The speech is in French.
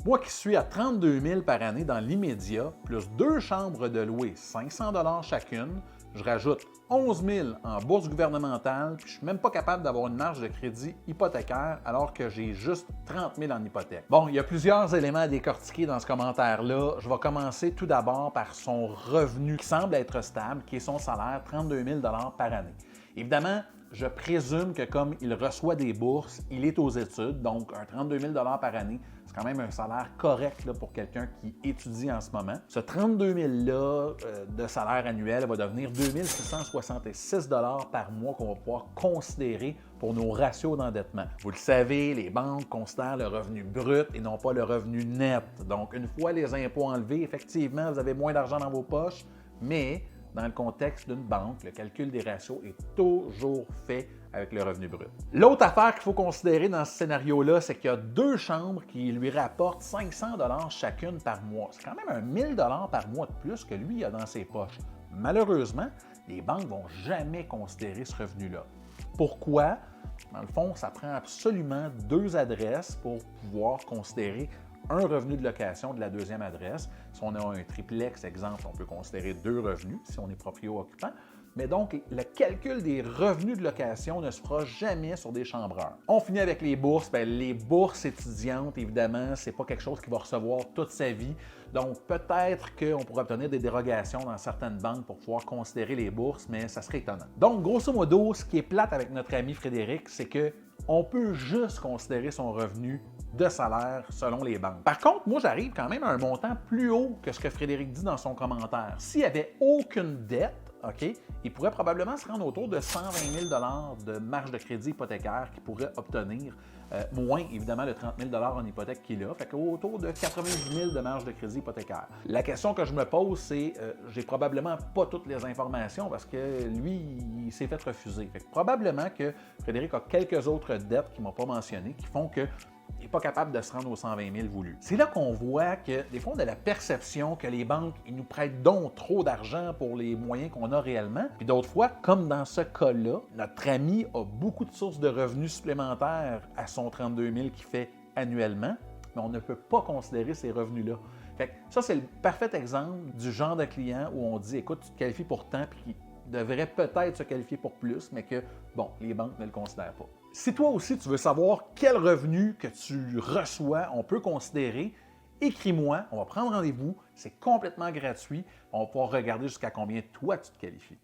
Moi qui suis à 32 000 par année dans l'immédiat, plus deux chambres de louer 500 chacune, je rajoute 11 000 en bourse gouvernementale, puis je suis même pas capable d'avoir une marge de crédit hypothécaire alors que j'ai juste 30 000 en hypothèque. Bon, il y a plusieurs éléments à décortiquer dans ce commentaire-là. Je vais commencer tout d'abord par son revenu qui semble être stable, qui est son salaire, 32 000 par année. Évidemment, je présume que comme il reçoit des bourses, il est aux études, donc un 32 000 par année, c'est quand même un salaire correct là, pour quelqu'un qui étudie en ce moment. Ce 32 000-là de salaire annuel va devenir 2 666 par mois qu'on va pouvoir considérer pour nos ratios d'endettement. Vous le savez, les banques considèrent le revenu brut et non pas le revenu net. Donc, une fois les impôts enlevés, effectivement, vous avez moins d'argent dans vos poches, mais dans le contexte d'une banque, le calcul des ratios est toujours fait avec le revenu brut. L'autre affaire qu'il faut considérer dans ce scénario-là, c'est qu'il y a deux chambres qui lui rapportent 500 chacune par mois. C'est quand même un 1000 par mois de plus que lui a dans ses poches. Malheureusement, les banques ne vont jamais considérer ce revenu-là. Pourquoi? Dans le fond, ça prend absolument deux adresses pour pouvoir considérer un revenu de location de la deuxième adresse. Si on a un triplex, exemple, on peut considérer deux revenus si on est proprio-occupant. Mais donc, le calcul des revenus de location ne se fera jamais sur des chambreurs. On finit avec les bourses. Bien, les bourses étudiantes, évidemment, ce n'est pas quelque chose qu'il va recevoir toute sa vie. Donc, peut-être qu'on pourrait obtenir des dérogations dans certaines banques pour pouvoir considérer les bourses, mais ça serait étonnant. Donc, grosso modo, ce qui est plate avec notre ami Frédéric, c'est qu'on peut juste considérer son revenu de salaire selon les banques. Par contre, moi, j'arrive quand même à un montant plus haut que ce que Frédéric dit dans son commentaire. S'il n'y avait aucune dette, OK, il pourrait probablement se rendre autour de 120 000 de marge de crédit hypothécaire qu'il pourrait obtenir, moins évidemment le 30 000 en hypothèque qu'il a, fait qu'autour de 90 000 de marge de crédit hypothécaire. La question que je me pose, c'est, j'ai probablement pas toutes les informations parce que lui, il s'est fait refuser. Fait que probablement que Frédéric a quelques autres dettes qu'il ne m'a pas mentionnées qui font que il n'est pas capable de se rendre aux 120 000 voulus. C'est là qu'on voit que des fois, on a la perception que les banques ils nous prêtent donc trop d'argent pour les moyens qu'on a réellement. Puis d'autres fois, comme dans ce cas-là, notre ami a beaucoup de sources de revenus supplémentaires à son 32 000 qu'il fait annuellement, mais on ne peut pas considérer ces revenus-là. Fait que ça, c'est le parfait exemple du genre de client où on dit, écoute, tu te qualifies pour tant, puis devrait peut-être se qualifier pour plus, mais que, bon, les banques ne le considèrent pas. Si toi aussi tu veux savoir quel revenu que tu reçois, on peut considérer, écris-moi, on va prendre rendez-vous, c'est complètement gratuit, on va pouvoir regarder jusqu'à combien toi tu te qualifies.